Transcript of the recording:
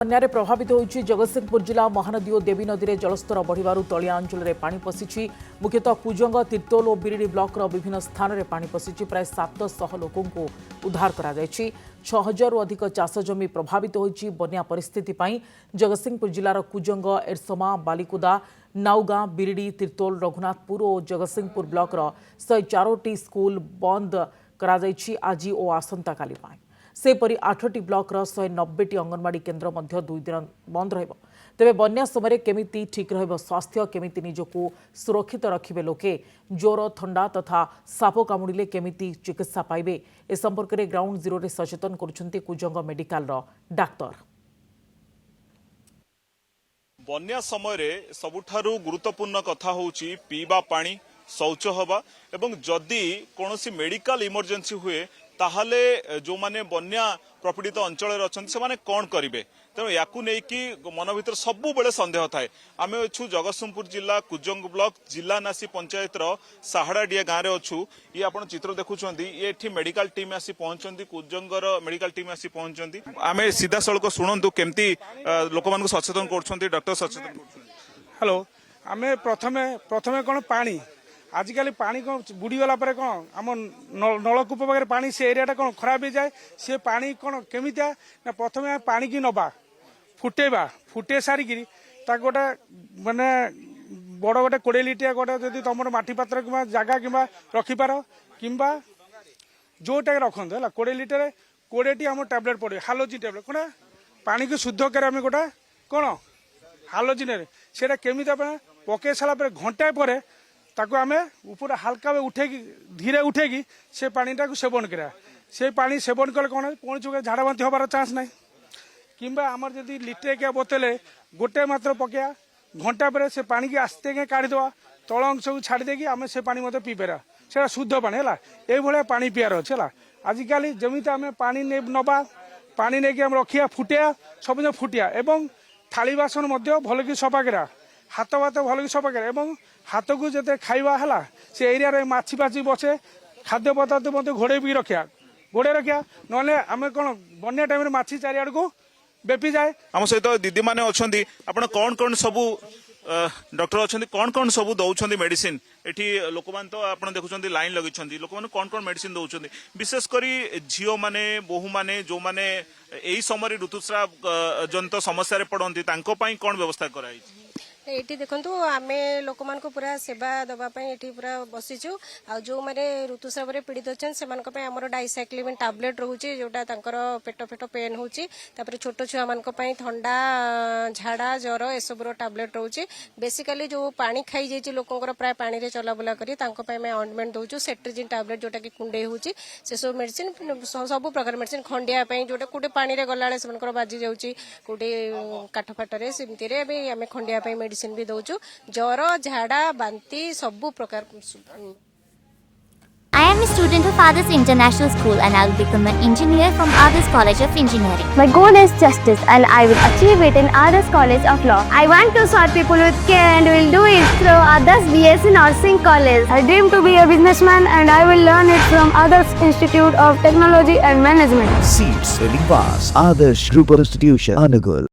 ବନ୍ୟାରେ ପ୍ରଭାବିତ ହୋଇଛି ଜଗତସିଂହପୁର ଜିଲ୍ଲା ମହାନଦୀ ଓ ଦେବୀ ନଦୀରେ ଜଳସ୍ତର ବଢ଼ିବାରୁ ତଳିଆ ଅଞ୍ଚଳରେ ପାଣି ପଶିଛି। ମୁଖ୍ୟତଃ କୁଜଙ୍ଗ, ତିର୍ତ୍ତୋଲ ଓ ବିରିଡି ବ୍ଲକର ବିଭିନ୍ନ ସ୍ଥାନରେ ପାଣି ପଶିଛି। ପ୍ରାୟ 700 ଲୋକଙ୍କୁ ଉଦ୍ଧାର କରାଯାଇଛି। 6000ରୁ ଅଧିକ ଚାଷ ଜମି ପ୍ରଭାବିତ ହୋଇଛି। ବନ୍ୟା ପରିସ୍ଥିତି ପାଇଁ ଜଗତସିଂହପୁର ଜିଲ୍ଲାର କୁଜଙ୍ଗ, ଏରସମା, ବାଲିକୁଦା, ନାଉଗାଁ, ବିରିଡି, ତିର୍ତ୍ତୋଲ, ରଘୁନାଥପୁର ଓ ଜଗତସିଂହପୁର ବ୍ଲକର 104ଟି ସ୍କୁଲ ବନ୍ଦ କରାଯାଇଛି ଆଜି ଓ ଆସନ୍ତାକାଲି ପାଇଁ। सेपरी 8टी ब्लॉकर 190टी अंगनवाड़ी केन्द्र 2 दिन बंद रहिबो। तेबे बन्या समय केमिति ठीक रहिबो स्वास्थ्य, केमिति निजको सुरक्षित रखिबे लोके, ज्वर, थंडा तथा साप कामुड़िले केमिति चिकित्सा पाइबे ए संपर्क में ग्राउंड जीरो रे सचेतन करुछन्ते कुजंग मेडिकल डाक्टर। बन्या समय सबुठारु गुरुत्वपूर्ण कथा होउची पीबा पानी, शौच हवा एवं जदि कोनोसी मेडिकल इमरजेंसी हुए ताहले जो माने बन्या प्रपीड़ित अंचल अच्छा से कौन करेंगे। तेणु या मन भर सबु बेले सन्देह थाए। आम अच्छु जगतसिंहपुर जिला कुजंग ब्लॉक जिला नासी पंचायत साहाड़ाडिया गाँव में अच्छु। ये आप चित्र देखुं ये मेडिकल टीम आसी पहुंचती, कुजंगर मेडिकल टीम आसी पहुंचती। आम सीधा सड़क शुणु केमती लोक मान सचेतन कर डॉक्टर सचेतन कर। हेलो आम प्रथमे कौन पानी आजिकल पानी कौन बुड़ीगला कौन आम नलकूप पाखे पानी से एरिया कौन खराब हो जाए। सी पानी कौन केमितिया ना प्रथम पानी की नवा फुटेबा फुटे सारिकी गोटे माने बड़ गोटे 20 लिटिया गोटे जदि तुम माटी पात्र कि जगह कि रखिपार कि जोटा रखते है 20 लिटर 20टी आम टैबलेट पड़े हालोजिन टैबलेट कौन पानी को शुद्ध कर गोटा कौन हालोजिन से केमी पकई सारा घंटा पर ताको आमे ऊपर हल्का उठे धीरे उठे से पानीटा को सेवन करा। से पानी सेवन कले कौन कौन चुके झाड़ा बांति हबार चांस ना किंबा आमर जदि लिटे क्या बोतले गोटे मात्र पकया घंटा पर से पानी की आस्ते के काढ़ीदवा तल अंश को छाड़ी आम से पानी मत पीपारा से शुद्ध पानी है ये पानी पीआर अच्छे है। आजिकल जमी आम पानी नवा पानी नहीं रखिया फुटिया सब फुटिया एवं थाली बासन भल कि सफा करा हाथ भात भल कि सफा करा हाथ को जिते खाइबा है से एरिया माछी फाछी बसे खाद्य पदार्थ मत घोड़े भी रखा ना आम कौन बन्या टाइम माछी चारिआड़ को बेपी जाए। आम सहित दीदी मैंने अच्छा आप कौन कौन सबू डॉक्टर अच्छा कौन कौन सब दौरान मेडिसिन एटी लोक मैंने तो आप देखुं लाइन लगे लोक मैंने कौन कौन मेडिसिन दौरान विशेषकर झील मैंने बोहू मैंने जो मैंने यही समय ऋतुस्राव जनित समस्या पड़ती कौन व्यवस्था कराई। ये देखु आम लोक मान पूरा सेवा दवापाई ये पूरा बसीचु आ जो मैंने ऋतुस्राव पीड़ित अच्छे से आमर डाइसाइक्लिन टैबलेट रोचे जोटा पेट फेट पेन होची छोट छुआ मान ठंडा झाड़ा ज्वर एसबूर टैबलेट रोचे। बेसिकाली जो पानी खाई जाइए लोकंर प्राय पानी रे चलाबुला करी ऑइंटमेंट दौचु सेट्रिजिन टैबलेट जोटा कि कुंडे होची से सब मेडिसिन सब प्रकार मेडिसिन खंडिया जोटा कौटे पानी रे गला से बाजी जाऊँगी कौटे काठ फाटरे सेमती आम खंडिया मेडिसिन भी दौचु ज्वर झाड़ा बांती सबु प्रकार। I am a student of Adarsh International School and I will become an engineer from Adarsh College of Engineering. My goal is justice and I will achieve it in Adarsh College of Law. I want to serve people with care and will do it through Adarsh BSc Nursing College. I dream to be a businessman and I will learn it from Adarsh Institute of Technology and Management. Seats filling vast. Adarsh Group of Institution, Anugul.